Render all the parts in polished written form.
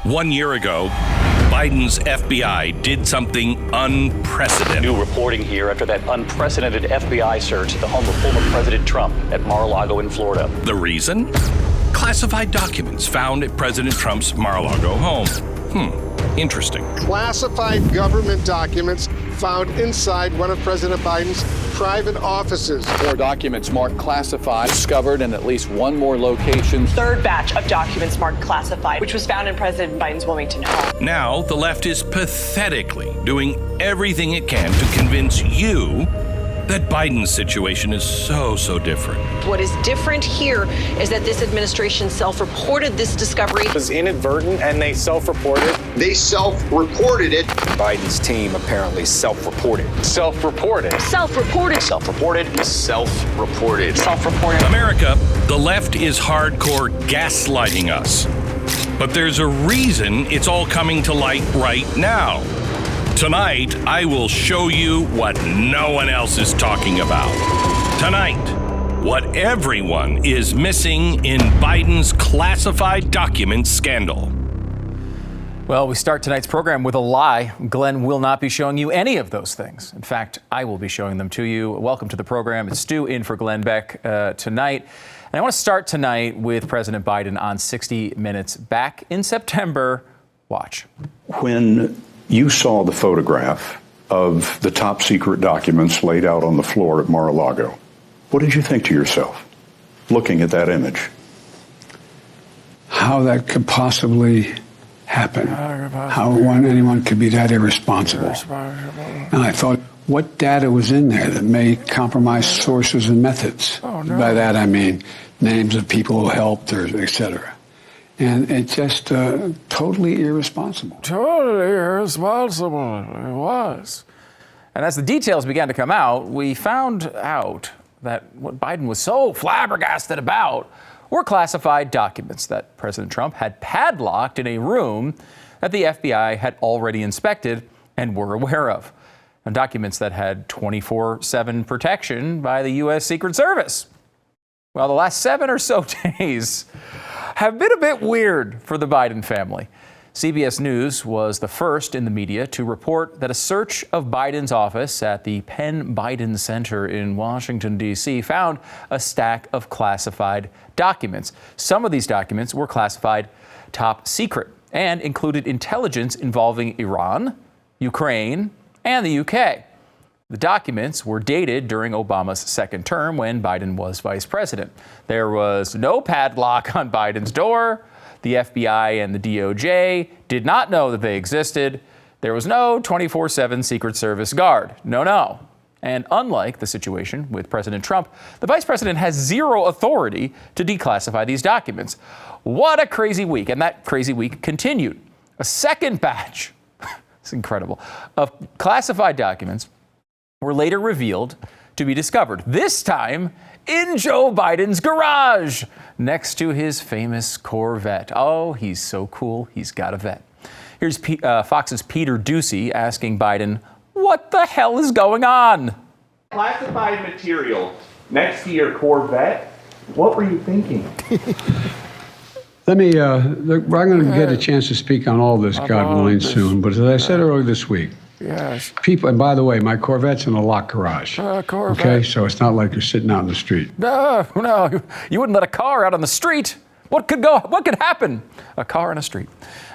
1 year ago, Biden's FBI did something unprecedented. New reporting here after that unprecedented FBI search at the home of former President Trump at Mar-a-Lago in Florida. The reason? Classified documents found at President Trump's Mar-a-Lago home. Interesting. Classified government documents found inside one of President Biden's private offices. 4 documents marked classified, discovered in at least one more location. Third batch of documents marked classified, which was found in President Biden's Wilmington home. Now, the left is pathetically doing everything it can to convince you that Biden's situation is so different. What is different here is that this administration self-reported this discovery. It was inadvertent, and they self-reported. They self-reported it. Biden's team apparently self-reported. Self-reported. Self-reported. Self-reported. Self-reported. Self-reported. America, the left is hardcore gaslighting us. But there's a reason it's all coming to light right now. Tonight, I will show you what no one else is talking about. Tonight, what everyone is missing in Biden's classified documents scandal. Well, we start tonight's program with a lie. Glenn will not be showing you any of those things. In fact, I will be showing them to you. Welcome to the program. It's Stu in for Glenn Beck tonight. And I want to start tonight with President Biden on 60 Minutes. Back in September, watch. When you saw the photograph of the top secret documents laid out on the floor at Mar-a-Lago, what did you think to yourself, looking at that image? How that could possibly happen. How anyone could be that irresponsible. And I thought, what data was in there that may compromise sources and methods? By that I mean names of people who helped, or et cetera. And it's just totally irresponsible. Totally irresponsible. It was. And as the details began to come out, we found out that what Biden was so flabbergasted about were classified documents that President Trump had padlocked in a room that the FBI had already inspected and were aware of. And documents that had 24/7 protection by the U.S. Secret Service. Well, the last 7 or so days have been a bit weird for the Biden family. CBS News was the first in the media to report that a search of Biden's office at the Penn Biden Center in Washington, D.C. found a stack of classified documents. Some of these documents were classified top secret and included intelligence involving Iran, Ukraine, and the UK. The documents were dated during Obama's second term when Biden was vice president. There was no padlock on Biden's door. The FBI and the DOJ did not know that they existed. There was no 24/7 Secret Service guard. No. And unlike the situation with President Trump, the vice president has zero authority to declassify these documents. What a crazy week. And that crazy week continued. A second batch, it's incredible, of classified documents were later revealed to be discovered, this time in Joe Biden's garage, next to his famous Corvette. Oh, he's so cool, he's got a vet. Here's Fox's Peter Doocy asking Biden, what the hell is going on? Classified material next to your Corvette? What were you thinking? Let me, we're going to get a chance to speak on all this, God willing, soon. But as I said earlier this week, yes. People, and by the way, my Corvette's in a locked garage. Corvette. Okay, so it's not like you're sitting out in the street. No, you wouldn't let a car out on the street. What could happen? A car on a street.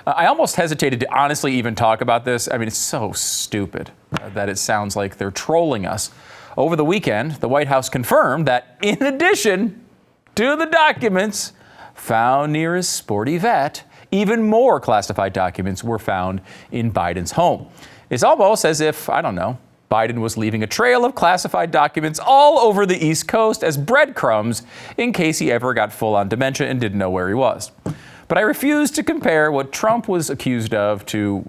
I almost hesitated to honestly even talk about this. I mean, it's so stupid that it sounds like they're trolling us. Over the weekend, the White House confirmed that in addition to the documents found near his sporty vet, even more classified documents were found in Biden's home. It's almost as if, I don't know, Biden was leaving a trail of classified documents all over the East Coast as breadcrumbs in case he ever got full-on dementia and didn't know where he was. But I refuse to compare what Trump was accused of to,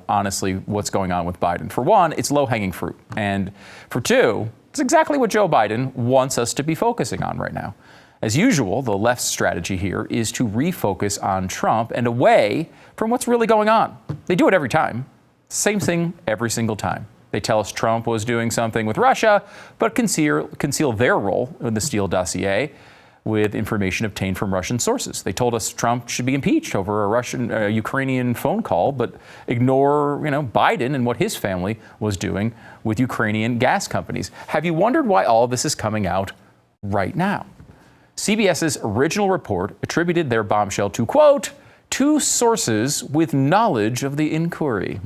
honestly, what's going on with Biden. For one, it's low-hanging fruit. And for two, it's exactly what Joe Biden wants us to be focusing on right now. As usual, the left's strategy here is to refocus on Trump and away from what's really going on. They do it every time. Same thing every single time. They tell us Trump was doing something with Russia, but conceal their role in the Steele dossier. with information obtained from Russian sources. They told us Trump should be impeached over a Russian-Ukrainian phone call, but ignore, Biden and what his family was doing with Ukrainian gas companies. Have you wondered why all this is coming out right now? CBS's original report attributed their bombshell to, quote, two sources with knowledge of the inquiry.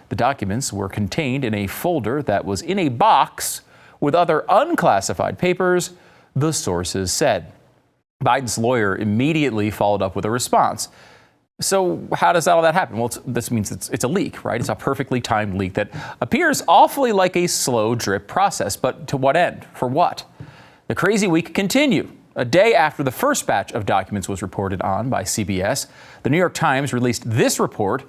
The documents were contained in a folder that was in a box with other unclassified papers, the sources said. Biden's lawyer immediately followed up with a response. So how does all that happen? Well, this means it's a leak, right? It's a perfectly timed leak that appears awfully like a slow drip process. But to what end? For what? The crazy week continued. A day after the first batch of documents was reported on by CBS, the New York Times released this report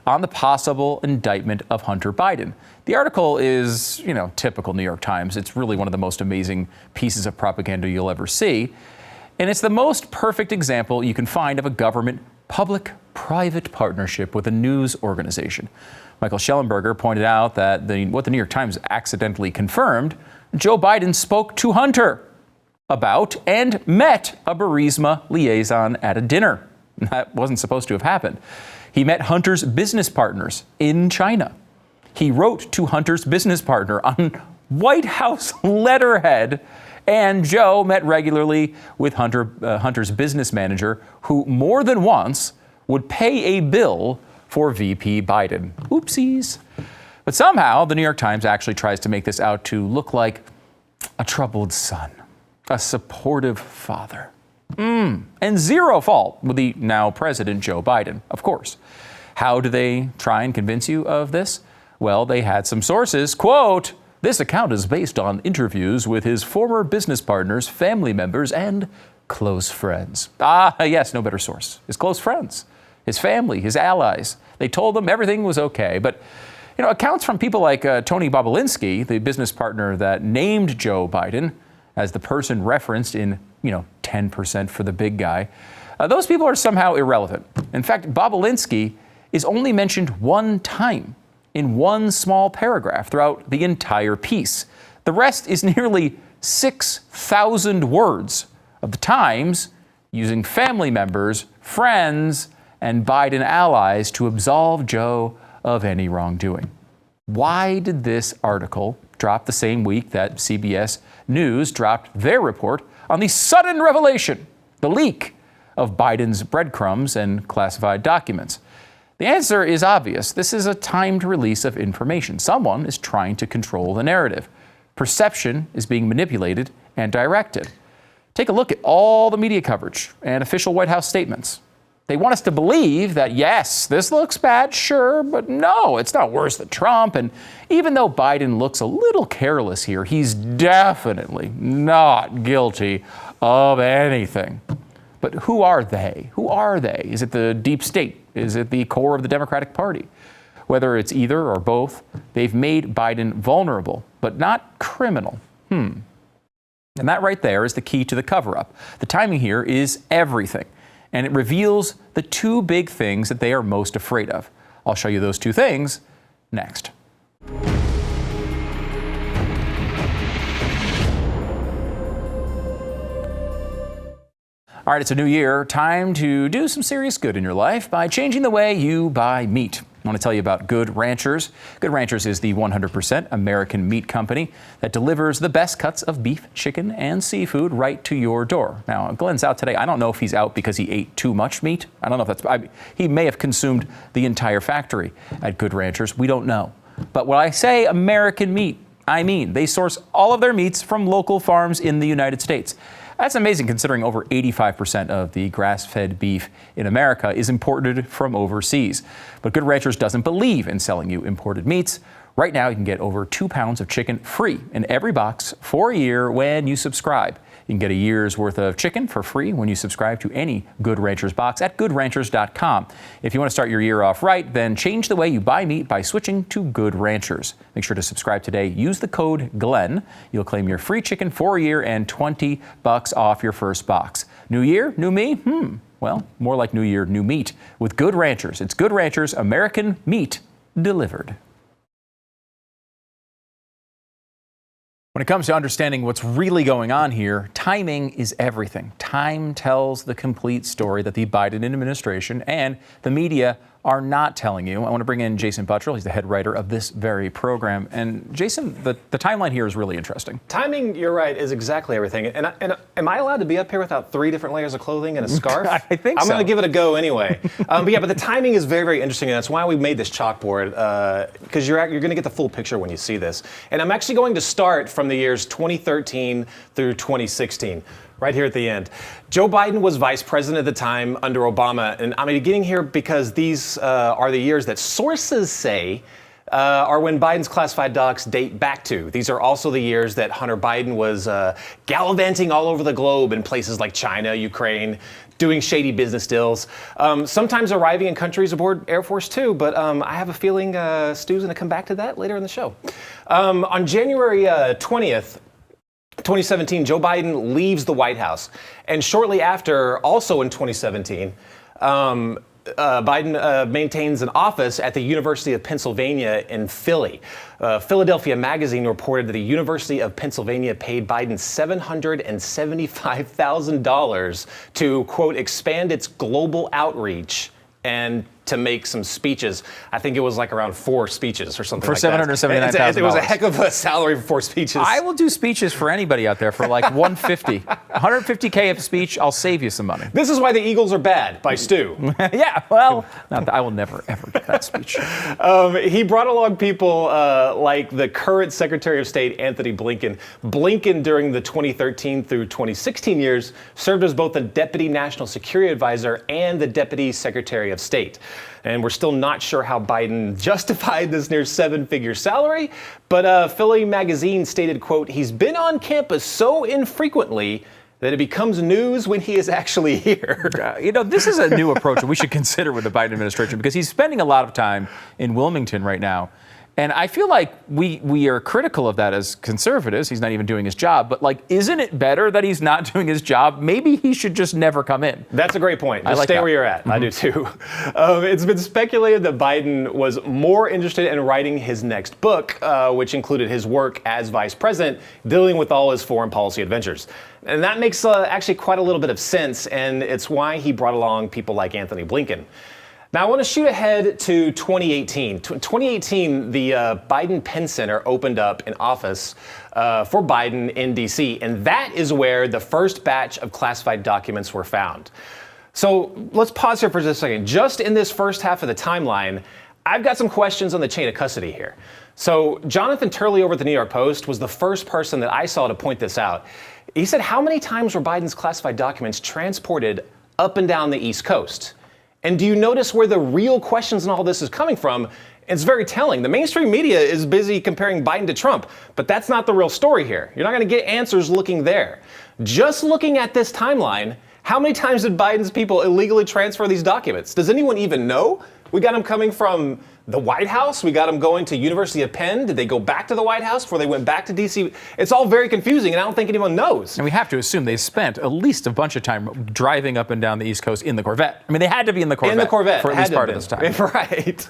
on the possible indictment of Hunter Biden. The article is, typical New York Times. It's really one of the most amazing pieces of propaganda you'll ever see. And it's the most perfect example you can find of a government public-private partnership with a news organization. Michael Schellenberger pointed out that what the New York Times accidentally confirmed, Joe Biden spoke to Hunter about and met a Burisma liaison at a dinner. That wasn't supposed to have happened. He met Hunter's business partners in China. He wrote to Hunter's business partner on White House letterhead, and Joe met regularly with Hunter's business manager, who more than once would pay a bill for VP Biden. Oopsies. But somehow, the New York Times actually tries to make this out to look like a troubled son, a supportive father. And zero fault with the now President Joe Biden, of course. How do they try and convince you of this? Well, they had some sources. Quote, this account is based on interviews with his former business partners, family members, and close friends. Yes, no better source. His close friends, his family, his allies. They told them everything was okay. But, accounts from people like Tony Bobulinski, the business partner that named Joe Biden as the person referenced in 10% for the big guy. Those people are somehow irrelevant. In fact, Bobulinski is only mentioned one time in one small paragraph throughout the entire piece. The rest is nearly 6,000 words of the Times using family members, friends, and Biden allies to absolve Joe of any wrongdoing. Why did this article drop the same week that CBS News dropped their report on the sudden revelation, the leak of Biden's breadcrumbs and classified documents? The answer is obvious. This is a timed release of information. Someone is trying to control the narrative. Perception is being manipulated and directed. Take a look at all the media coverage and official White House statements. They want us to believe that, yes, this looks bad, sure, but no, it's not worse than Trump. And even though Biden looks a little careless here, he's definitely not guilty of anything. But who are they? Who are they? Is it the deep state? Is it the core of the Democratic Party? Whether it's either or both, they've made Biden vulnerable, but not criminal. And that right there is the key to the cover-up. The timing here is everything. And it reveals the two big things that they are most afraid of. I'll show you those two things next. All right, it's a new year. Time to do some serious good in your life by changing the way you buy meat. I want to tell you about Good Ranchers. Good Ranchers is the 100% American meat company that delivers the best cuts of beef, chicken, and seafood right to your door. Now, Glenn's out today. I don't know if he's out because he ate too much meat. I don't know if that's... he may have consumed the entire factory at Good Ranchers. We don't know. But when I say American meat, I mean they source all of their meats from local farms in the United States. That's amazing considering over 85% of the grass-fed beef in America is imported from overseas. But Good Ranchers doesn't believe in selling you imported meats. Right now, you can get over 2 pounds of chicken free in every box for a year when you subscribe. You can get a year's worth of chicken for free when you subscribe to any Good Ranchers box at goodranchers.com. If you want to start your year off right, then change the way you buy meat by switching to Good Ranchers. Make sure to subscribe today. Use the code GLENN. You'll claim your free chicken for a year and $20 off your first box. New year, new me? Well, more like new year, new meat with Good Ranchers. It's Good Ranchers, American meat delivered. When it comes to understanding what's really going on here, timing is everything. Time tells the complete story that the Biden administration and the media are not telling you. I want to bring in Jason Buttrill. He's the head writer of this very program. And Jason, the timeline here is really interesting. Timing, you're right, is exactly everything. And am I allowed to be up here without 3 different layers of clothing and a scarf? I think I'm so. going to give it a go anyway. But the timing is very, very interesting. And that's why we made this chalkboard, because you're going to get the full picture when you see this. And I'm actually going to start from the years 2013 through 2016. Right here at the end. Joe Biden was vice president at the time under Obama. And I'm beginning here because these are the years that sources say are when Biden's classified docs date back to. These are also the years that Hunter Biden was gallivanting all over the globe in places like China, Ukraine, doing shady business deals, sometimes arriving in countries aboard Air Force Two. But I have a feeling Stu's going to come back to that later in the show. On January 20th, 2017, Joe Biden leaves the White House. And shortly after, also in 2017, Biden maintains an office at the University of Pennsylvania in Philly. Philadelphia Magazine reported that the University of Pennsylvania paid Biden $775,000 to, quote, expand its global outreach and to make some speeches. I think it was like around 4 speeches or something for like that. For $779,000. It was a heck of a salary for 4 speeches. I will do speeches for anybody out there for like $150. $150K of speech, I'll save you some money. This is Why the Eagles Are Bad by Stu. Yeah, well, I will never, ever get that speech. He brought along people like the current Secretary of State, Anthony Blinken. Blinken, during the 2013 through 2016 years, served as both the Deputy National Security Advisor and the Deputy Secretary of State. And we're still not sure how Biden justified this near 7-figure salary, but Philly Magazine stated, quote, he's been on campus so infrequently that it becomes news when he is actually here. This is a new approach that we should consider with the Biden administration, because he's spending a lot of time in Wilmington right now. And I feel like we are critical of that as conservatives. He's not even doing his job. But, isn't it better that he's not doing his job? Maybe he should just never come in. That's a great point. Just stay where you're at. Mm-hmm. I do, too. It's been speculated that Biden was more interested in writing his next book, which included his work as vice president, dealing with all his foreign policy adventures. And that makes actually quite a little bit of sense. And it's why he brought along people like Anthony Blinken. Now, I want to shoot ahead to 2018. 2018, the Biden Penn Center opened up an office for Biden in D.C., and that is where the first batch of classified documents were found. So let's pause here for just a second. Just in this first half of the timeline, I've got some questions on the chain of custody here. So Jonathan Turley over at the New York Post was the first person that I saw to point this out. He said, how many times were Biden's classified documents transported up and down the East Coast? And do you notice where the real questions in all this is coming from? It's very telling. The mainstream media is busy comparing Biden to Trump, but that's not the real story here. You're not going to get answers looking there. Just looking at this timeline, how many times did Biden's people illegally transfer these documents? Does anyone even know? We got them coming from the White House. We got them going to University of Penn. Did they go back to the White House before they went back to D.C.? It's all very confusing, and I don't think anyone knows. And we have to assume they spent at least a bunch of time driving up and down the East Coast in the Corvette. I mean, they had to be in the Corvette. In the Corvette. For at least part of this time. Right.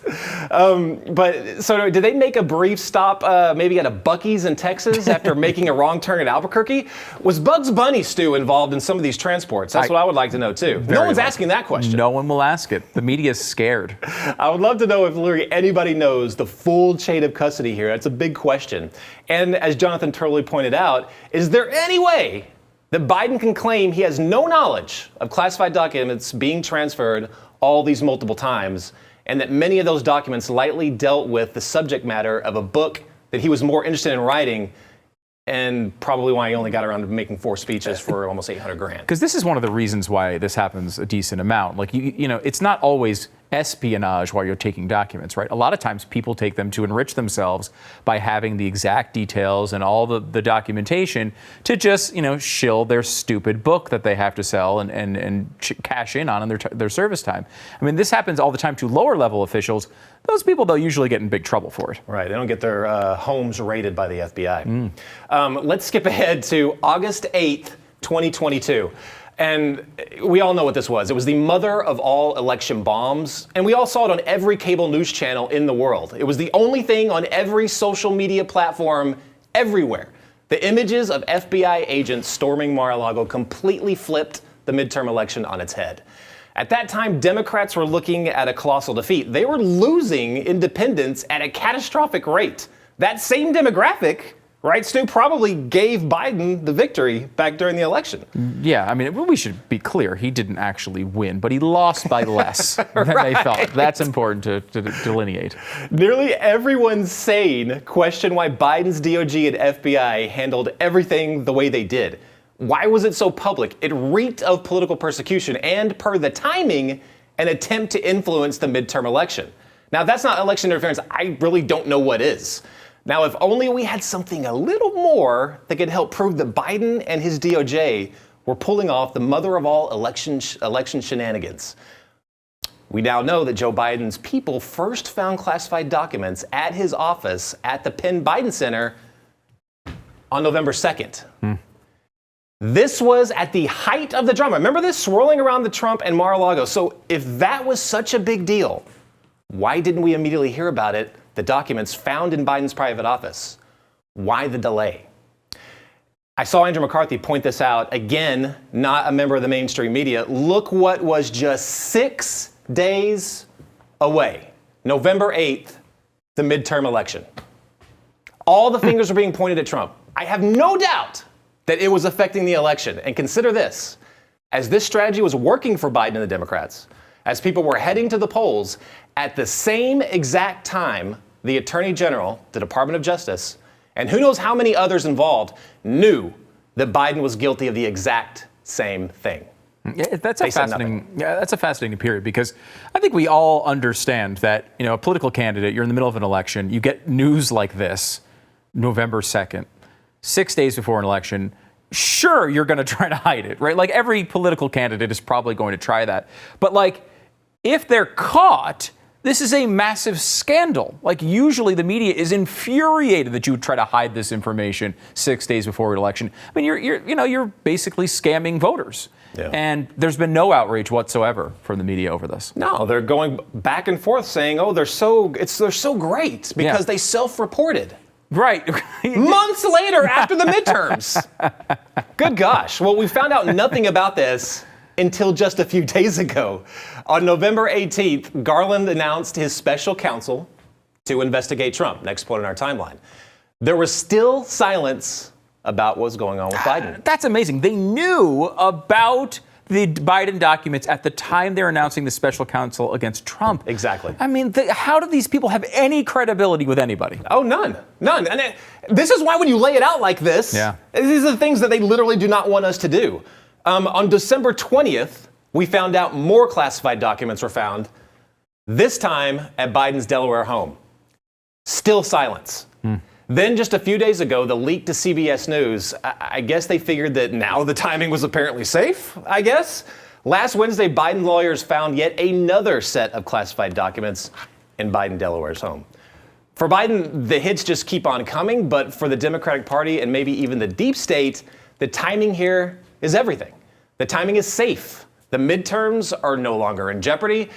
But so did they make a brief stop maybe at a Buc-ee's in Texas after making a wrong turn at Albuquerque? Was Bugs Bunny, Stu, involved in some of these transports? That's what I would like to know, too. No one's asking that question. No one will ask it. The media's scared. I would love to know if literally anybody knows the full chain of custody here. That's a big question. And as Jonathan Turley pointed out, is there any way that Biden can claim he has no knowledge of classified documents being transferred all these multiple times, and that many of those documents lightly dealt with the subject matter of a book that he was more interested in writing, and probably why he only got around to making 4 speeches for almost $800,000? Because this is one of the reasons why this happens a decent amount. It's not always espionage while you're taking documents, right? A lot of times people take them to enrich themselves by having the exact details and all the documentation to just, shill their stupid book that they have to sell and cash in on their service time. I mean, this happens all the time to lower level officials. Those people, they'll usually get in big trouble for it. Right. They don't get their homes raided by the FBI. Let's skip ahead to August 8th, 2022. And we all know what this was. It was the mother of all election bombs. And we all saw it on every cable news channel in the world. It was the only thing on every social media platform everywhere. The images of FBI agents storming Mar-a-Lago completely flipped the midterm election on its head. At that time, Democrats were looking at a colossal defeat. They were losing independents at a catastrophic rate. That same demographic, right, Stu, probably gave Biden the victory back during the election. Yeah, I mean, we should be clear. He didn't actually win, but he lost by less than they thought. That's important to delineate. Nearly everyone sane questioned why Biden's DOJ and FBI handled everything the way they did. Why was it so public? It reeked of political persecution and, per the timing, an attempt to influence the midterm election. Now, if that's not election interference, I really don't know what is. Now, if only we had something a little more that could help prove that Biden and his DOJ were pulling off the mother of all election shenanigans. We now know that Joe Biden's people first found classified documents at his office at the Penn Biden Center on November 2nd. This was at the height of the drama. Remember this swirling around the Trump and Mar-a-Lago? So if that was such a big deal, why didn't we immediately hear about it? The documents found in Biden's private office. Why the delay? I saw Andrew McCarthy point this out. Again, not a member of the mainstream media. Look what was just 6 days away. November 8th, the midterm election. All the fingers are being pointed at Trump. I have no doubt that it was affecting the election. And consider this, as this strategy was working for Biden and the Democrats, as people were heading to the polls, at the same exact time, the Attorney General, the Department of Justice, and who knows how many others involved, knew that Biden was guilty of the exact same thing. Yeah, that's a fascinating period, because I think we all understand that, a political candidate, you're in the middle of an election, you get news like this, November 2nd, 6 days before an election. Sure, you're going to try to hide it, right? Like every political candidate is probably going to try that. But if they're caught, this is a massive scandal. Usually the media is infuriated that you would try to hide this information 6 days before an election. I mean, you're basically scamming voters. Yeah. And there's been no outrage whatsoever from the media over this. No, they're going back and forth saying, "Oh, they're so great because they self-reported." Right. Months later, after the midterms. Good gosh. Well, we found out nothing about this until just a few days ago. On November 18th, Garland announced his special counsel to investigate Trump. Next point in our timeline. There was still silence about what's going on with Biden. That's amazing. They knew about the Biden documents at the time they're announcing the special counsel against Trump. Exactly. I mean, how do these people have any credibility with anybody? Oh, none. And this is why when you lay it out like this, these are the things that they literally do not want us to do. On December 20th, we found out more classified documents were found, this time at Biden's Delaware home. Still silence. Then just a few days ago, the leak to CBS News, I guess they figured that now the timing was apparently safe, I guess. Last Wednesday, Biden lawyers found yet another set of classified documents in Biden Delaware's home. For Biden, the hits just keep on coming, but for the Democratic Party and maybe even the deep state, the timing here is everything. The timing is safe. The midterms are no longer in jeopardy.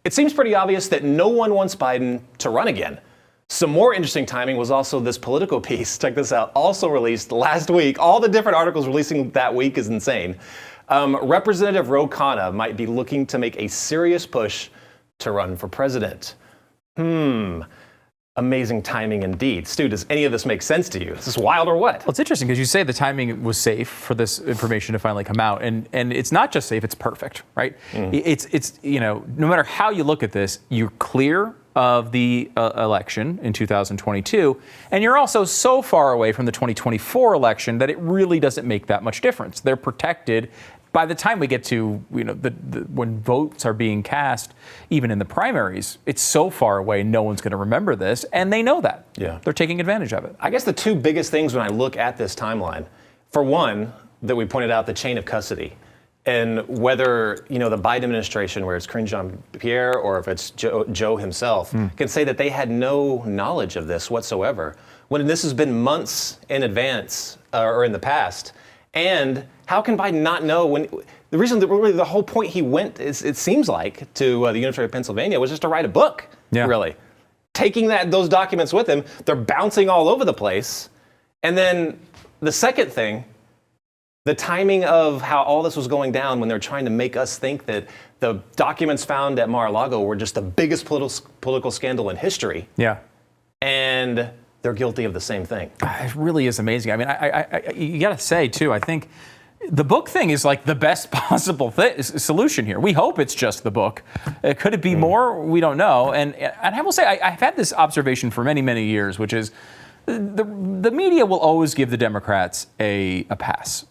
It seems pretty obvious that no one wants Biden to run again. Some more interesting timing was also this Politico piece. Check this out. Also released last week. All the different articles releasing that week is insane. Representative Ro Khanna might be looking to make a serious push to run for president. Amazing timing indeed. Stu, does any of this make sense to you? Is this wild or what? Well, it's interesting because you say the timing was safe for this information to finally come out, and it's not just safe; it's perfect, right? It's no matter how you look at this, you're clear of the election in 2022, and you're also so far away from the 2024 election that it really doesn't make that much difference. They're protected. By the time we get to when votes are being cast, even in the primaries, it's so far away, no one's going to remember this, and they know that. Yeah, they're taking advantage of it. I guess the two biggest things when I look at this timeline, for one, that we pointed out the chain of custody, and whether the Biden administration, where it's Karine Jean-Pierre or if it's Joe himself, can say that they had no knowledge of this whatsoever, when this has been months in advance or in the past. And how can Biden not know when the reason that really the whole point he went, it seems like, to the University of Pennsylvania was just to write a book, really. Taking those documents with him, they're bouncing all over the place. And then the second thing, the timing of how all this was going down when they're trying to make us think that the documents found at Mar-a-Lago were just the biggest political scandal in history. Yeah. And they're guilty of the same thing. It really is amazing. I mean, you got to say, too, I think the book thing is like the best possible solution here. We hope it's just the book. Could it be more? We don't know. And I will say, I've had this observation for many, many years, which is the media will always give the Democrats a pass,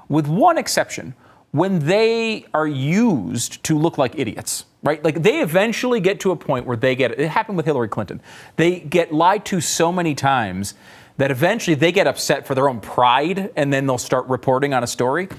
with one exception, when they are used to look like idiots, right? Like they eventually get to a point where it happened with Hillary Clinton. They get lied to so many times that eventually they get upset for their own pride, and then they'll start reporting on a story.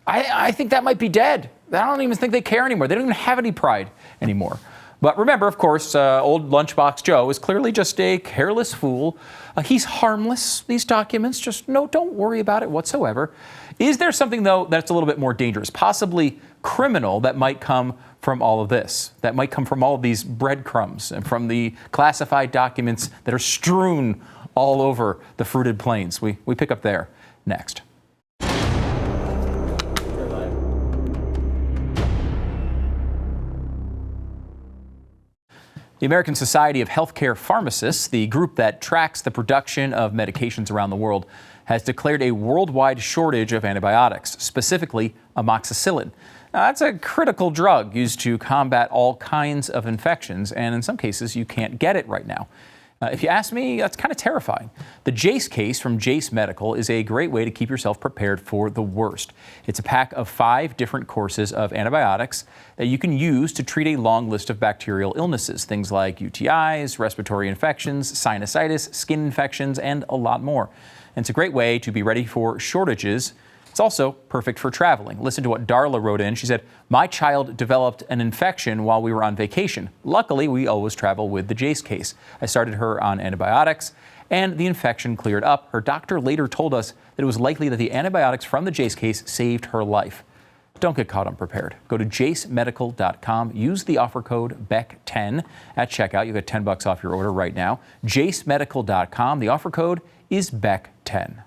I think that might be dead. I don't even think they care anymore. They don't even have any pride anymore. But remember, of course, old Lunchbox Joe is clearly just a careless fool. He's harmless, these documents. Don't worry about it whatsoever. Is there something, though, that's a little bit more dangerous, possibly criminal, that might come from all of this, that might come from all of these breadcrumbs and from the classified documents that are strewn all over the fruited plains? We pick up there next. The American Society of Healthcare Pharmacists, the group that tracks the production of medications around the world, has declared a worldwide shortage of antibiotics, specifically amoxicillin. Now, that's a critical drug used to combat all kinds of infections, and in some cases, you can't get it right now. If you ask me, that's kind of terrifying. The Jace case from Jace Medical is a great way to keep yourself prepared for the worst. It's a pack of 5 different courses of antibiotics that you can use to treat a long list of bacterial illnesses, things like UTIs, respiratory infections, sinusitis, skin infections, and a lot more. And it's a great way to be ready for shortages. It's also perfect for traveling. Listen to what Darla wrote in. She said, "My child developed an infection while we were on vacation. Luckily, we always travel with the Jace case. I started her on antibiotics, and the infection cleared up. Her doctor later told us that it was likely that the antibiotics from the Jace case saved her life." Don't get caught unprepared. Go to jacemedical.com. Use the offer code BECK10 at checkout. You get $10 off your order right now. jacemedical.com. The offer code is BECK10.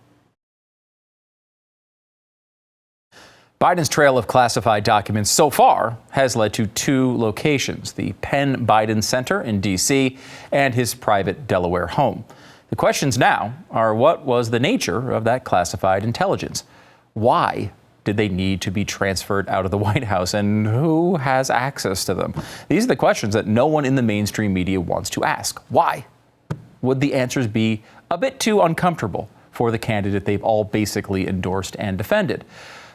Biden's trail of classified documents so far has led to 2 locations, the Penn Biden Center in D.C. and his private Delaware home. The questions now are, what was the nature of that classified intelligence? Why did they need to be transferred out of the White House, and who has access to them? These are the questions that no one in the mainstream media wants to ask. Why? Would the answers be a bit too uncomfortable for the candidate they've all basically endorsed and defended?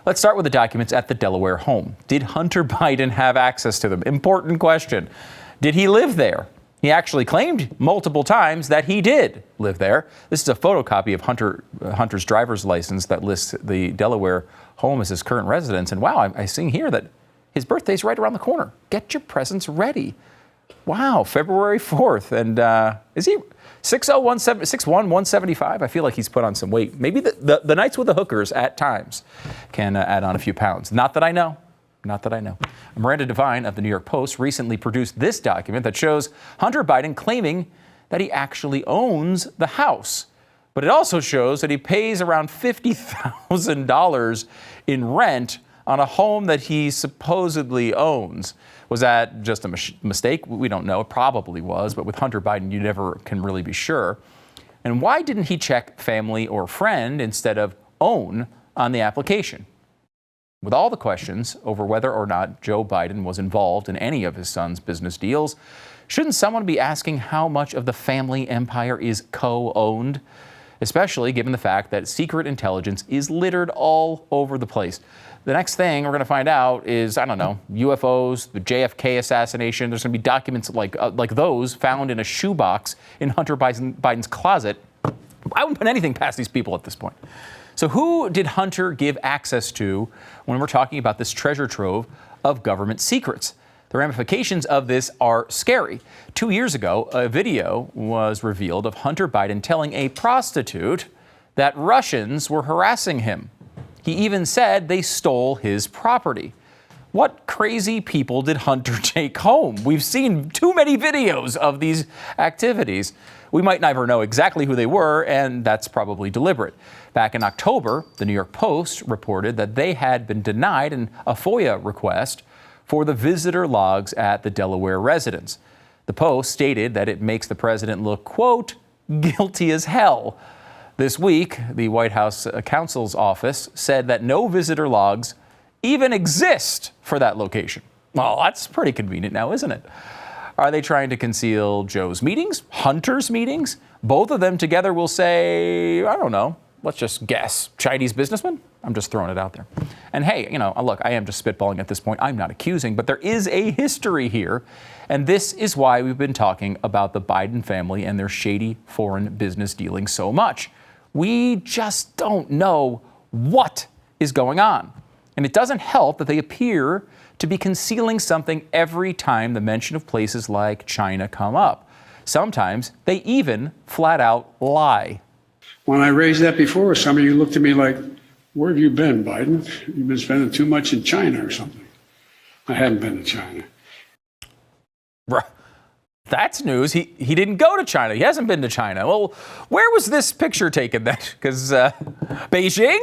Let's start with the documents at the Delaware home. Did Hunter Biden have access to them? Important question. Did he live there? He actually claimed multiple times that he did live there. This is a photocopy of Hunter's driver's license that lists the Delaware home as his current residence. And wow, I see here that his birthday's right around the corner. Get your presents ready. Wow, February 4th. And is he 6'1", 175? I feel like he's put on some weight. Maybe the nights with the hookers at times can add on a few pounds. Not that I know. Miranda Devine of the New York Post recently produced this document that shows Hunter Biden claiming that he actually owns the house. But it also shows that he pays around $50,000 in rent on a home that he supposedly owns. Was that just a mistake? We don't know. It probably was, but with Hunter Biden, you never can really be sure. And why didn't he check family or friend instead of own on the application? With all the questions over whether or not Joe Biden was involved in any of his son's business deals, shouldn't someone be asking how much of the family empire is co-owned? Especially given the fact that secret intelligence is littered all over the place. The next thing we're going to find out is, I don't know, UFOs, the JFK assassination. There's going to be documents like those found in a shoebox in Hunter Biden's closet. I wouldn't put anything past these people at this point. So who did Hunter give access to when we're talking about this treasure trove of government secrets? The ramifications of this are scary. 2 years ago, a video was revealed of Hunter Biden telling a prostitute that Russians were harassing him. He even said they stole his property. What crazy people did Hunter take home? We've seen too many videos of these activities. We might never know exactly who they were, and that's probably deliberate. Back in October, the New York Post reported that they had been denied a FOIA request for the visitor logs at the Delaware residence. The Post stated that it makes the president look, quote, guilty as hell. This week, the White House counsel's office said that no visitor logs even exist for that location. Well, that's pretty convenient now, isn't it? Are they trying to conceal Joe's meetings, Hunter's meetings? Both of them together will say, I don't know, let's just guess, Chinese businessman? I'm just throwing it out there. And hey, look, I am just spitballing at this point. I'm not accusing, but there is a history here. And this is why we've been talking about the Biden family and their shady foreign business dealings so much. We just don't know what is going on. And it doesn't help that they appear to be concealing something every time the mention of places like China come up. Sometimes they even flat out lie. When I raised that before, some of you looked at me like, where have you been, Biden? You've been spending too much in China or something. I haven't been to China. That's news. He didn't go to China. He hasn't been to China. Well, where was this picture taken then? Because Beijing?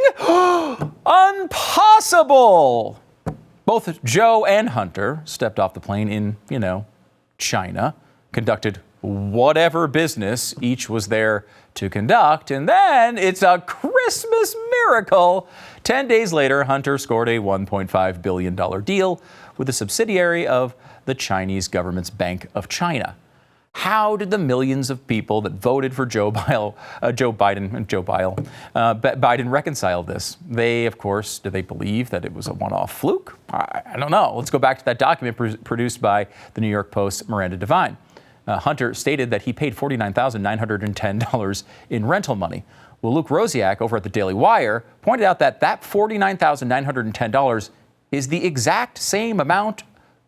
Impossible! Both Joe and Hunter stepped off the plane in, China, conducted whatever business each was there to conduct, and then it's a Christmas miracle. 10 days later, Hunter scored a $1.5 billion deal with a subsidiary of the Chinese government's Bank of China. How did the millions of people that voted for Biden reconcile this? They, of course, do they believe that it was a one-off fluke? I don't know. Let's go back to that document produced by the New York Post's Miranda Devine. Hunter stated that he paid $49,910 in rental money. Well, Luke Rosiak over at the Daily Wire pointed out that $49,910 is the exact same amount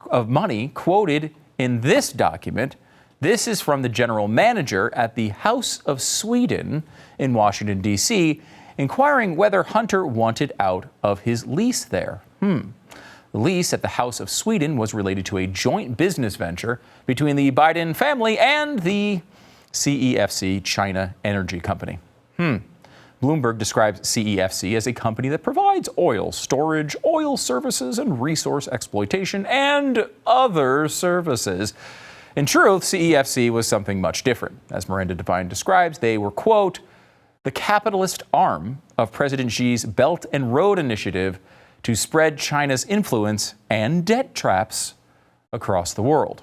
of money quoted in this document. This is from the general manager at the House of Sweden in Washington, D.C., inquiring whether Hunter wanted out of his lease there. The lease at the House of Sweden was related to a joint business venture between the Biden family and the CEFC China Energy Company. Bloomberg describes CEFC as a company that provides oil storage, oil services, and resource exploitation, and other services. In truth, CEFC was something much different. As Miranda Devine describes, they were, quote, the capitalist arm of President Xi's Belt and Road Initiative to spread China's influence and debt traps across the world.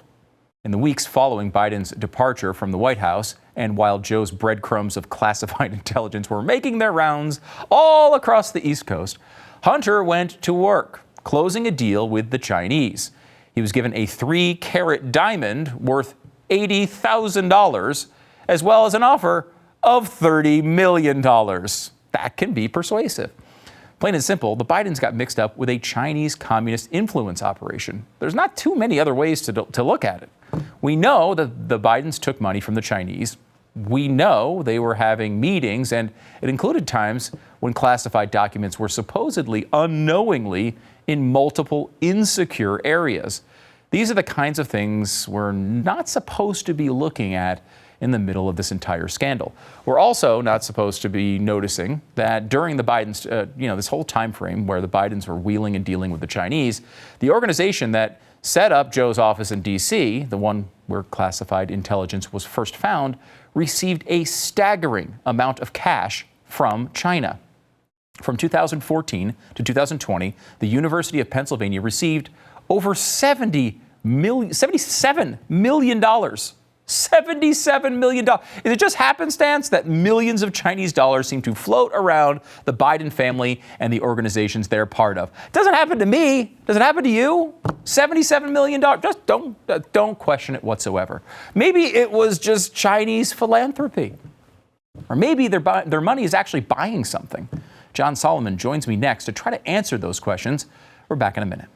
In the weeks following Biden's departure from the White House, and while Joe's breadcrumbs of classified intelligence were making their rounds all across the East Coast, Hunter went to work, closing a deal with the Chinese. He was given a 3-carat diamond worth $80,000, as well as an offer of $30 million. That can be persuasive. Plain and simple, the Bidens got mixed up with a Chinese communist influence operation. There's not too many other ways to look at it. We know that the Bidens took money from the Chinese. We know they were having meetings, and it included times when classified documents were supposedly unknowingly in multiple insecure areas. These are the kinds of things we're not supposed to be looking at in the middle of this entire scandal. We're also not supposed to be noticing that during the Bidens, this whole time frame where the Bidens were wheeling and dealing with the Chinese, the organization that set up Joe's office in D.C., the one where classified intelligence was first found, received a staggering amount of cash from China. From 2014 to 2020, the University of Pennsylvania received over $77 million. $77 million. Is it just happenstance that millions of Chinese dollars seem to float around the Biden family and the organizations they're part of? It doesn't happen to me. Does it happen to you? $77 million. Just don't question it whatsoever. Maybe it was just Chinese philanthropy. Or maybe their money is actually buying something. John Solomon joins me next to try to answer those questions. We're back in a minute.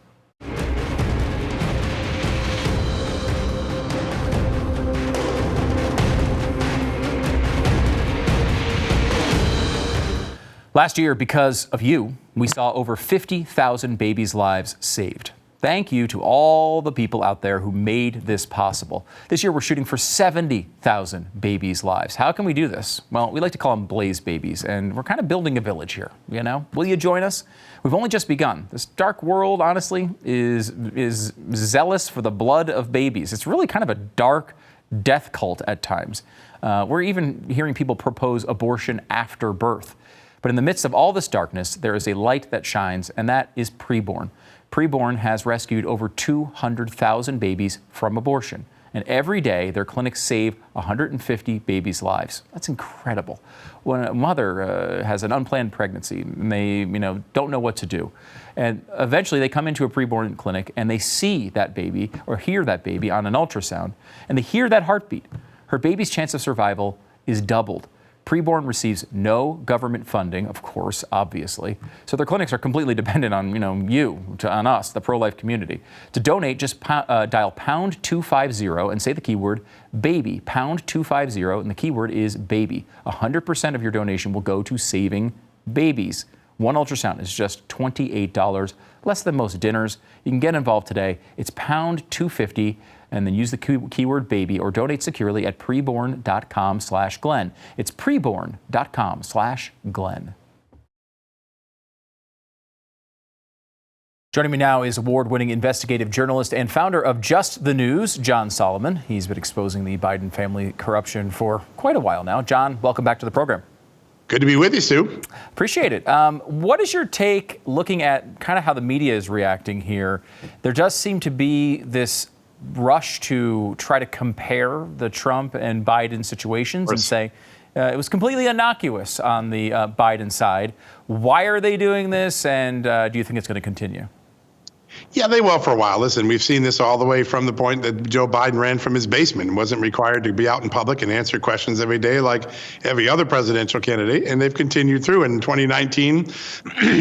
Last year, because of you, we saw over 50,000 babies' lives saved. Thank you to all the people out there who made this possible. This year, we're shooting for 70,000 babies' lives. How can we do this? Well, we like to call them Blaze babies, and we're kind of building a village here, you know? Will you join us? We've only just begun. This dark world, honestly, is zealous for the blood of babies. It's really kind of a dark death cult at times. We're even hearing people propose abortion after birth. But in the midst of all this darkness, there is a light that shines, and that is Preborn. Preborn has rescued over 200,000 babies from abortion. And every day, their clinics save 150 babies' lives. That's incredible. When a mother has an unplanned pregnancy and they don't know what to do, and eventually they come into a Preborn clinic and they see that baby or hear that baby on an ultrasound, and they hear that heartbeat, her baby's chance of survival is doubled. Preborn receives no government funding, of course, obviously. So their clinics are completely dependent on, on us, the pro-life community. To donate, just dial pound 250 and say the keyword baby, pound 250, and the keyword is baby. 100% of your donation will go to saving babies. One ultrasound is just $28, less than most dinners. You can get involved today. It's pound 250. And then use the keyword baby or donate securely at preborn.com/Glenn. It's preborn.com/Glenn. Joining me now is award-winning investigative journalist and founder of Just the News, John Solomon. He's been exposing the Biden family corruption for quite a while now. John, welcome back to the program. Good to be with you, Stu. Appreciate it. What is your take looking at kind of how the media is reacting here? There does seem to be this rush to try to compare the Trump and Biden situations and say it was completely innocuous on the Biden side. Why are they doing this, and do you think it's going to continue? Yeah, they will for a while. Listen, we've seen this all the way from the point that Joe Biden ran from his basement and wasn't required to be out in public and answer questions every day like every other presidential candidate. And they've continued through. In 2019,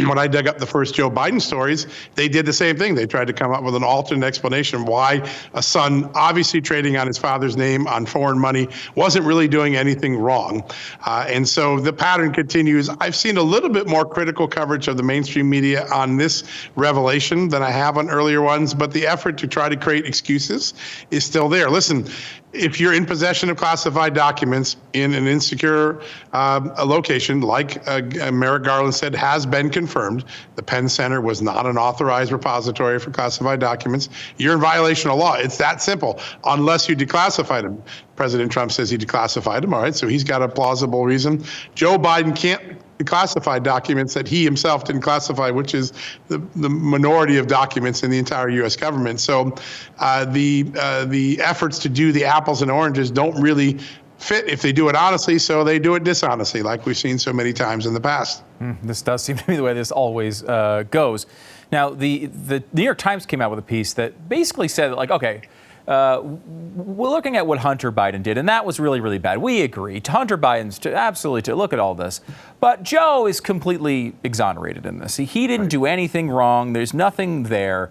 when I dug up the first Joe Biden stories, they did the same thing. They tried to come up with an alternate explanation why a son, obviously trading on his father's name on foreign money, wasn't really doing anything wrong. And so the pattern continues. I've seen a little bit more critical coverage of the mainstream media on this revelation than I have on earlier ones, but the effort to try to create excuses is still there. Listen, if you're in possession of classified documents in an insecure location, like Merrick Garland said has been confirmed, the Penn Center was not an authorized repository for classified documents, you're in violation of law. It's that simple, unless you declassified them. President Trump says he declassified them, all right, so he's got a plausible reason. Joe Biden can't declassify documents that he himself didn't classify, which is the minority of documents in the entire U.S. government. So the efforts to do the apples and oranges don't really fit if they do it honestly, so they do it dishonestly, like we've seen so many times in the past. This does seem to be the way this always goes. Now, the New York Times came out with a piece that basically said, like, okay, we're looking at what Hunter Biden did, and that was really, really bad. We agree. Hunter Biden's absolutely to look at all this. But Joe is completely exonerated in this. He didn't do anything wrong. There's nothing there.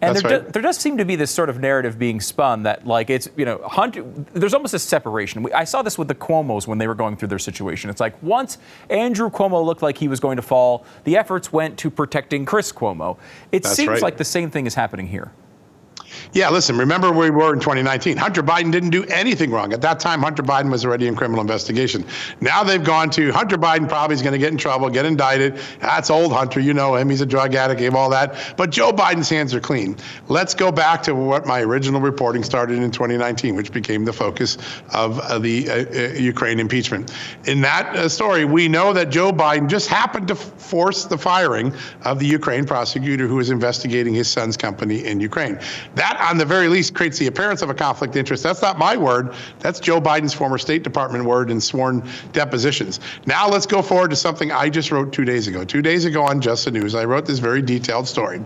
And there does seem to be this sort of narrative being spun that, like, it's, Hunter, there's almost a separation. I saw this with the Cuomos when they were going through their situation. It's like once Andrew Cuomo looked like he was going to fall, the efforts went to protecting Chris Cuomo. It seems like the same thing is happening here. Yeah, listen, remember where we were in 2019. Hunter Biden didn't do anything wrong. At that time, Hunter Biden was already in criminal investigation. Now they've gone to Hunter Biden probably is going to get in trouble, get indicted. That's old Hunter. You know him. He's a drug addict, gave all that. But Joe Biden's hands are clean. Let's go back to what my original reporting started in 2019, which became the focus of the Ukraine impeachment. In that story, we know that Joe Biden just happened to force the firing of the Ukraine prosecutor who was investigating his son's company in Ukraine. That, on the very least, creates the appearance of a conflict of interest. That's not my word. That's Joe Biden's former State Department word in sworn depositions. Now let's go forward to something I just wrote 2 days ago. 2 days ago on Just the News, I wrote this very detailed story.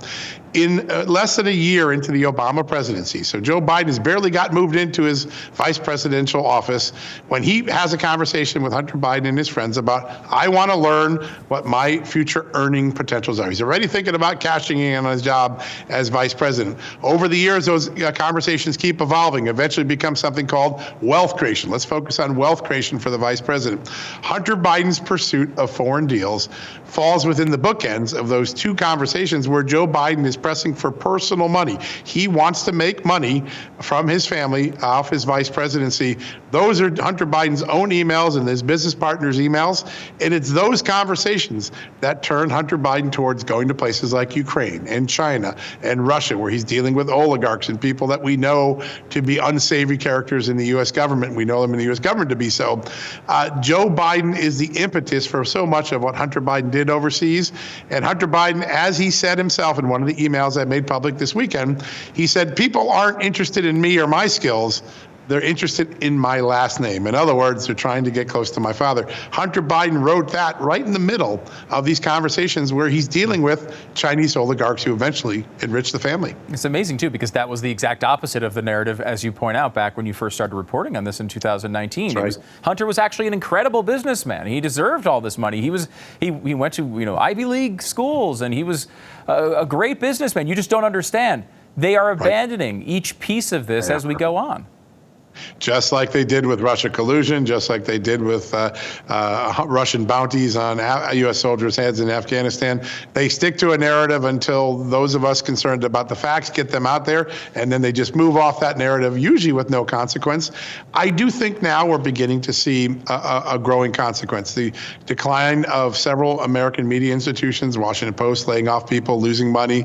In less than a year into the Obama presidency, so Joe Biden has barely got moved into his vice presidential office, when he has a conversation with Hunter Biden and his friends about, I want to learn what my future earning potentials are. He's already thinking about cashing in on his job as vice president. Over the years, those conversations keep evolving, eventually become something called wealth creation. Let's focus on wealth creation for the vice president. Hunter Biden's pursuit of foreign deals falls within the bookends of those two conversations where Joe Biden is pressing for personal money. He wants to make money from his family off his vice presidency. Those are Hunter Biden's own emails and his business partners' emails. And it's those conversations that turned Hunter Biden towards going to places like Ukraine and China and Russia, where he's dealing with oligarchs and people that we know to be unsavory characters in the U.S. government. We know them in the U.S. government to be so. Joe Biden is the impetus for so much of what Hunter Biden did overseas. And Hunter Biden, as he said himself in one of the emails I made public this weekend, he said, people aren't interested in me or my skills. They're interested in my last name. In other words, they're trying to get close to my father. Hunter Biden wrote that right in the middle of these conversations where he's dealing with Chinese oligarchs who eventually enrich the family. It's amazing, too, because that was the exact opposite of the narrative, as you point out, back when you first started reporting on this in 2019. That's right. Hunter was actually an incredible businessman. He deserved all this money. He went to Ivy League schools, and he was a great businessman. You just don't understand. They are abandoning each piece of this as we go on. Just like they did with Russia collusion, just like they did with Russian bounties on U.S. soldiers' heads in Afghanistan. They stick to a narrative until those of us concerned about the facts get them out there, and then they just move off that narrative, usually with no consequence. I do think now we're beginning to see a growing consequence. The decline of several American media institutions, Washington Post laying off people, losing money,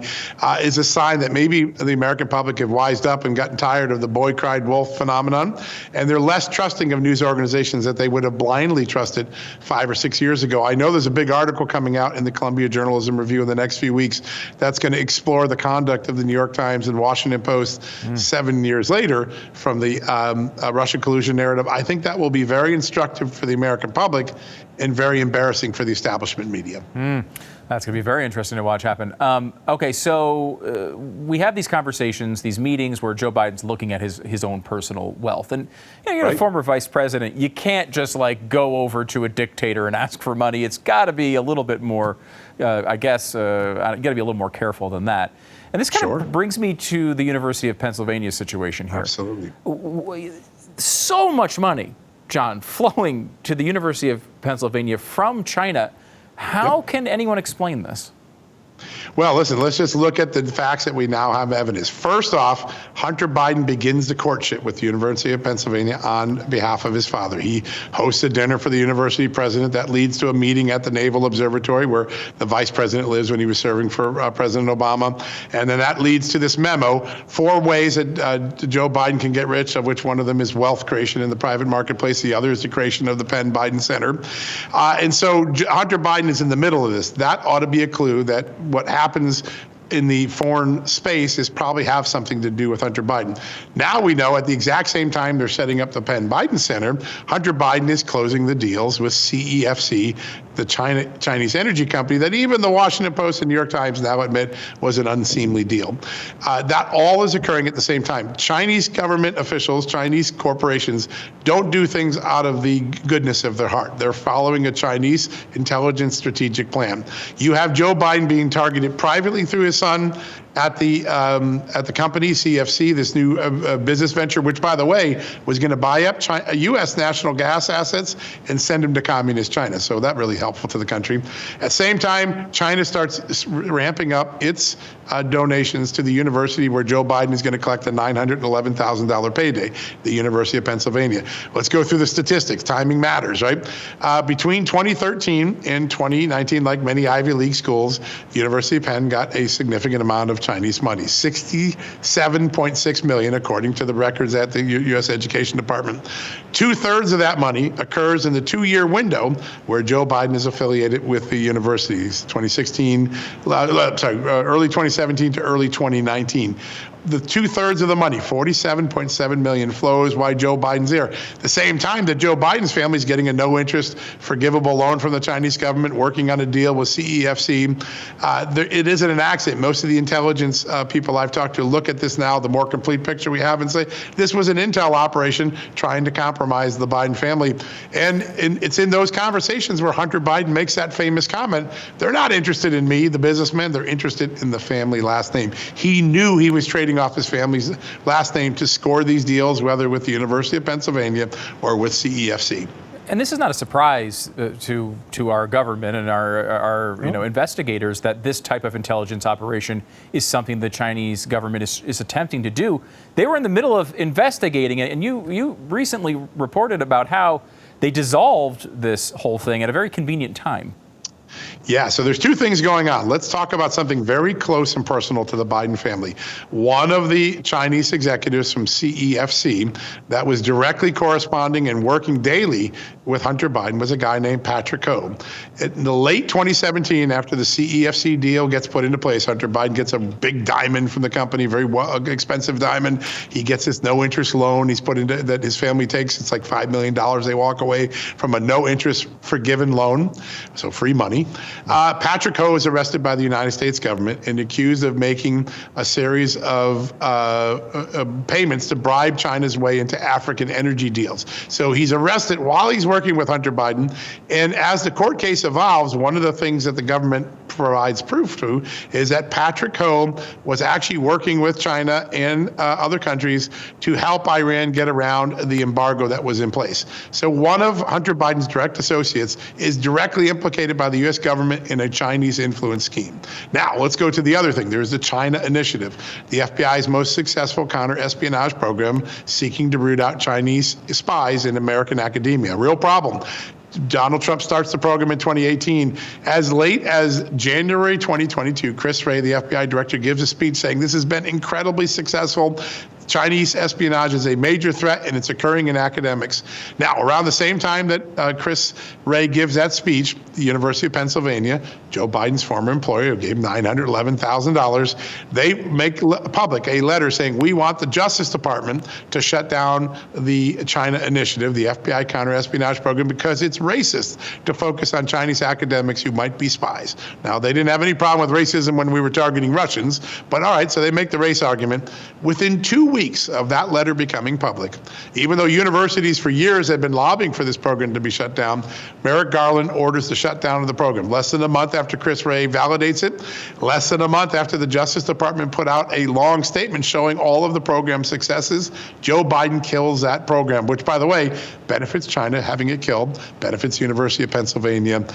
is a sign that maybe the American public have wised up and gotten tired of the boy cried wolf phenomenon. And they're less trusting of news organizations that they would have blindly trusted 5 or 6 years ago. I know there's a big article coming out in the Columbia Journalism Review in the next few weeks that's going to explore the conduct of the New York Times and Washington Post 7 years later from the Russia collusion narrative. I think that will be very instructive for the American public and very embarrassing for the establishment media. That's going to be very interesting to watch happen. Okay, so we have these conversations, these meetings where Joe Biden's looking at his own personal wealth. And you're a former vice president. You can't just go over to a dictator and ask for money. It's got to be a little bit more, got to be a little more careful than that. And this kind of brings me to the University of Pennsylvania situation here. Absolutely. So much money, John, flowing to the University of Pennsylvania from China. How can anyone explain this? Well, listen, let's just look at the facts that we now have evidence. First off, Hunter Biden begins the courtship with the University of Pennsylvania on behalf of his father. He hosts a dinner for the university president that leads to a meeting at the Naval Observatory where the vice president lives when he was serving for President Obama. And then that leads to this memo, 4 ways that Joe Biden can get rich, of which one of them is wealth creation in the private marketplace. The other is the creation of the Penn Biden Center. And so Hunter Biden is in the middle of this. That ought to be a clue that what happens in the foreign space is probably have something to do with Hunter Biden. Now we know at the exact same time they're setting up the Penn Biden Center, Hunter Biden is closing the deals with CEFC, the Chinese energy company that even the Washington Post and New York Times now admit was an unseemly deal. That all is occurring at the same time. Chinese government officials, Chinese corporations don't do things out of the goodness of their heart. They're following a Chinese intelligence strategic plan. You have Joe Biden being targeted privately through his son at the company CFC, this new business venture, which, by the way, was going to buy up U.S. national gas assets and send them to communist China. So that really helpful to the country. At the same time, China starts ramping up its donations to the university where Joe Biden is going to collect a $911,000 payday, the University of Pennsylvania. Let's go through the statistics. Timing matters, right? Between 2013 and 2019, like many Ivy League schools, the University of Penn got a significant amount of Chinese money, $67.6 million, according to the records at the U.S. Education Department. 2/3 of that money occurs in the 2-year window where Joe Biden is affiliated with the universities, early 2017 to early 2019. The 2/3 of the money, $47.7 million, flows while Joe Biden's there. At the same time that Joe Biden's family is getting a no-interest, forgivable loan from the Chinese government, working on a deal with CEFC. It isn't an accident. Most of the intelligence people I've talked to look at this now, the more complete picture we have, and say this was an intel operation trying to compromise the Biden family. And it's in those conversations where Hunter Biden makes that famous comment. They're not interested in me, the businessman. They're interested in the family last name. He knew he was trading off his family's last name to score these deals, whether with the University of Pennsylvania or with CEFC. And this is not a surprise to our government and our investigators that this type of intelligence operation is something the Chinese government is attempting to do. They were in the middle of investigating it, and you recently reported about how they dissolved this whole thing at a very convenient time. Yeah, so there's two things going on. Let's talk about something very close and personal to the Biden family. One of the Chinese executives from CEFC that was directly corresponding and working daily with Hunter Biden was a guy named Patrick Ho. In the late 2017, after the CEFC deal gets put into place, Hunter Biden gets a big diamond from the company, very expensive diamond. He gets this no-interest loan he's put into that his family takes. It's like $5 million. They walk away from a no-interest forgiven loan, so free money. Patrick Ho is arrested by the United States government and accused of making a series of payments to bribe China's way into African energy deals. So he's arrested while he's working with Hunter Biden. And as the court case evolves, one of the things that the government provides proof to is that Patrick Ho was actually working with China and other countries to help Iran get around the embargo that was in place. So one of Hunter Biden's direct associates is directly implicated by the U.S. government in a Chinese influence scheme. Now, let's go to the other thing. There's the China Initiative, the FBI's most successful counter-espionage program seeking to root out Chinese spies in American academia. Real problem. Donald Trump starts the program in 2018. As late as January 2022, Chris Wray, the FBI director, gives a speech saying this has been incredibly successful. Chinese espionage is a major threat, and it's occurring in academics. Now, around the same time that Chris Wray gives that speech, the University of Pennsylvania, Joe Biden's former employer, who gave him $911,000, they make public a letter saying, we want the Justice Department to shut down the China Initiative, the FBI counter-espionage program, because it's racist to focus on Chinese academics who might be spies. Now, they didn't have any problem with racism when we were targeting Russians, but all right, so they make the race argument. Within 2 weeks of that letter becoming public, even though universities for years had been lobbying for this program to be shut down, Merrick Garland orders the shutdown of the program. Less than a month after Chris Wray validates it, less than a month after the Justice Department put out a long statement showing all of the program's successes, Joe Biden kills that program, which, by the way, benefits China having it killed, benefits the University of Pennsylvania.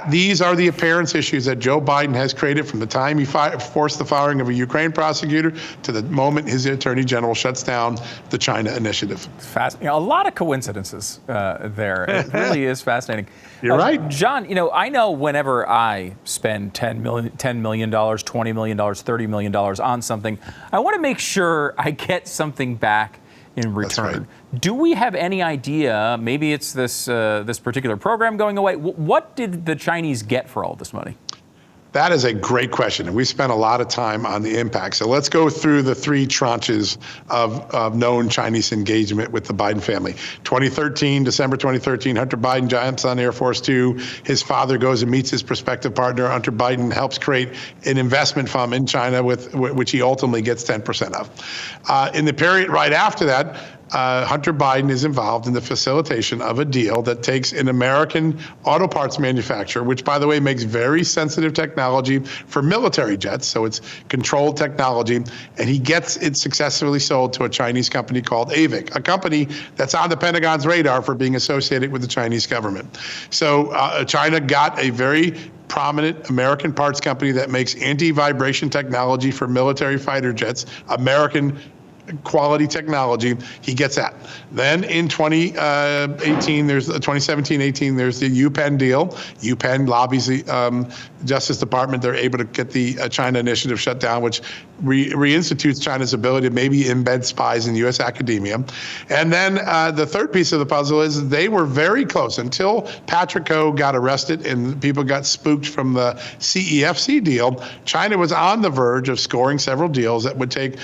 These are the appearance issues that Joe Biden has created from the time he forced the firing of a Ukraine prosecutor to the moment his attorney general shuts down the China Initiative. Fascinating. A lot of coincidences there. It really is fascinating. You're right. John, I know whenever I spend $10 million, $20 million, $30 million on something, I want to make sure I get something back in return. That's right. Do we have any idea, maybe it's this particular program going away, what did the Chinese get for all this money? That is a great question, and we spent a lot of time on the impact. So let's go through the three tranches of known Chinese engagement with the Biden family. December 2013, Hunter Biden jumps on Air Force Two. His father goes and meets his prospective partner. Hunter Biden helps create an investment fund in China, with which he ultimately gets 10% of. In the period right after that, Hunter Biden is involved in the facilitation of a deal that takes an American auto parts manufacturer, which, by the way, makes very sensitive technology for military jets, so it's controlled technology, and he gets it successfully sold to a Chinese company called AVIC, a company that's on the Pentagon's radar for being associated with the Chinese government. So China got a very prominent American parts company that makes anti-vibration technology for military fighter jets, American quality technology. He gets that. Then in 2017-18, there's the UPenn deal. UPenn lobbies the Justice Department. They're able to get the China Initiative shut down, which reinstitutes China's ability to maybe embed spies in U.S. academia. And then the third piece of the puzzle is they were very close until Patrick Ho got arrested and people got spooked from the CEFC deal. China was on the verge of scoring several deals that would take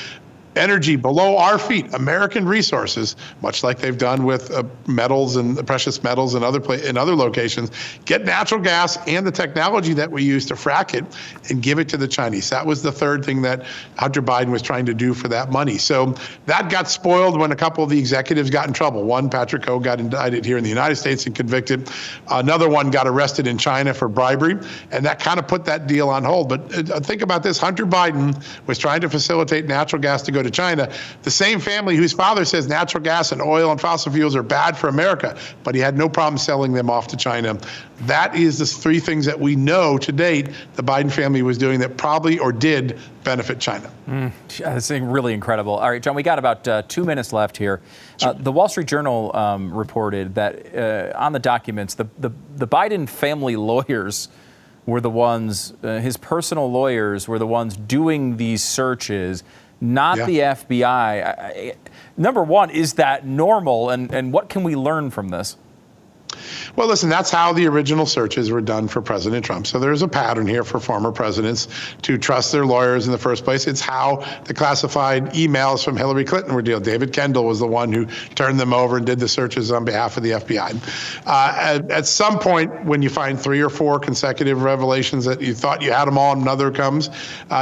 energy below our feet, American resources, much like they've done with metals and precious metals and in other locations, get natural gas and the technology that we use to frack it and give it to the Chinese. That was the third thing that Hunter Biden was trying to do for that money. So that got spoiled when a couple of the executives got in trouble. One, Patrick Ho, got indicted here in the United States and convicted. Another one got arrested in China for bribery, and that kind of put that deal on hold. But think about this. Hunter Biden was trying to facilitate natural gas to go to China. The same family whose father says natural gas and oil and fossil fuels are bad for America, but he had no problem selling them off to China. That is the three things that we know to date the Biden family was doing that probably or did benefit China. That's really incredible. All right, John, we got about 2 minutes left here. The Wall Street Journal reported that on the documents, the Biden family lawyers were the ones, his personal lawyers were the ones doing these searches, not the FBI. Number one, is that normal? And what can we learn from this? Well, listen, that's how the original searches were done for President Trump. So there's a pattern here for former presidents to trust their lawyers in the first place. It's how the classified emails from Hillary Clinton were dealt. David Kendall was the one who turned them over and did the searches on behalf of the FBI. At some point, when you find 3 or 4 consecutive revelations that you thought you had them all and another comes,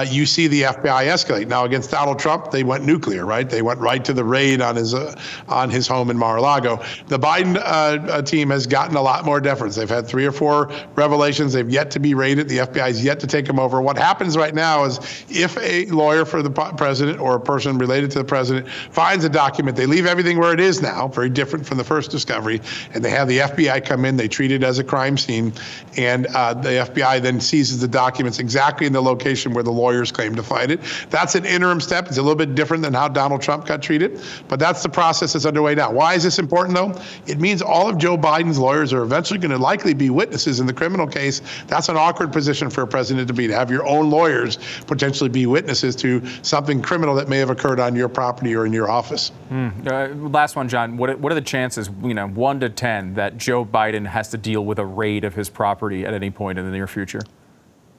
you see the FBI escalate. Now, against Donald Trump, they went nuclear, right? They went right to the raid on his home in Mar-a-Lago. The Biden team has gotten a lot more deference. They've had 3 or 4 revelations. They've yet to be raided. The FBI has yet to take them over. What happens right now is if a lawyer for the president or a person related to the president finds a document, they leave everything where it is now, very different from the first discovery, and they have the FBI come in. They treat it as a crime scene, and the FBI then seizes the documents exactly in the location where the lawyers claim to find it. That's an interim step. It's a little bit different than how Donald Trump got treated, but that's the process that's underway now. Why is this important, though? It means all of Joe Biden's lawyers are eventually going to likely be witnesses in the criminal case. That's an awkward position for a president to be, to have your own lawyers potentially be witnesses to something criminal that may have occurred on your property or in your office. Last one, John. What are the chances, 1 to 10, that Joe Biden has to deal with a raid of his property at any point in the near future?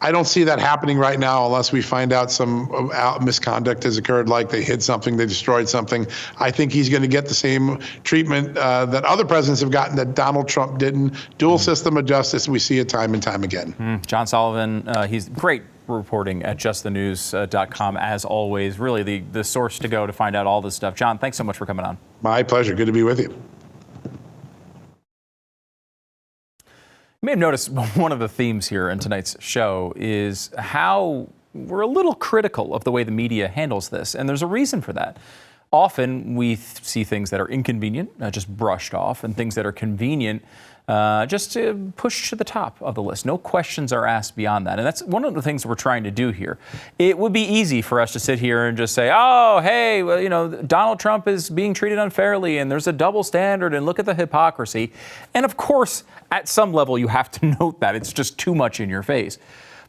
I don't see that happening right now unless we find out some misconduct has occurred, like they hid something, they destroyed something. I think he's going to get the same treatment that other presidents have gotten that Donald Trump didn't. Dual system of justice, we see it time and time again. John Sullivan, he's great reporting at justthenews.com, as always. Really the source to go to find out all this stuff. John, thanks so much for coming on. My pleasure. Good to be with you. You may have noticed one of the themes here in tonight's show is how we're a little critical of the way the media handles this, and there's a reason for that. Often we see things that are inconvenient, just brushed off, and things that are convenient, just to push to the top of the list. No questions are asked beyond that, and that's one of the things we're trying to do here. It would be easy for us to sit here and just say, oh, hey, well, Donald Trump is being treated unfairly, and there's a double standard, and look at the hypocrisy. And of course, at some level, you have to note that. It's just too much in your face.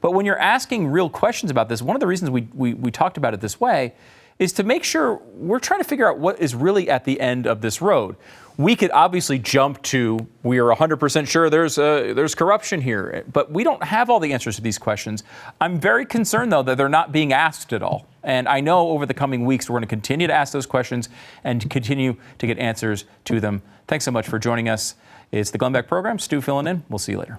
But when you're asking real questions about this, one of the reasons we talked about it this way is to make sure we're trying to figure out what is really at the end of this road. We could obviously jump to, we are 100% sure there's corruption here, but we don't have all the answers to these questions. I'm very concerned, though, that they're not being asked at all. And I know over the coming weeks, we're going to continue to ask those questions and continue to get answers to them. Thanks so much for joining us. It's the Glenn Beck program. Stu filling in. We'll see you later.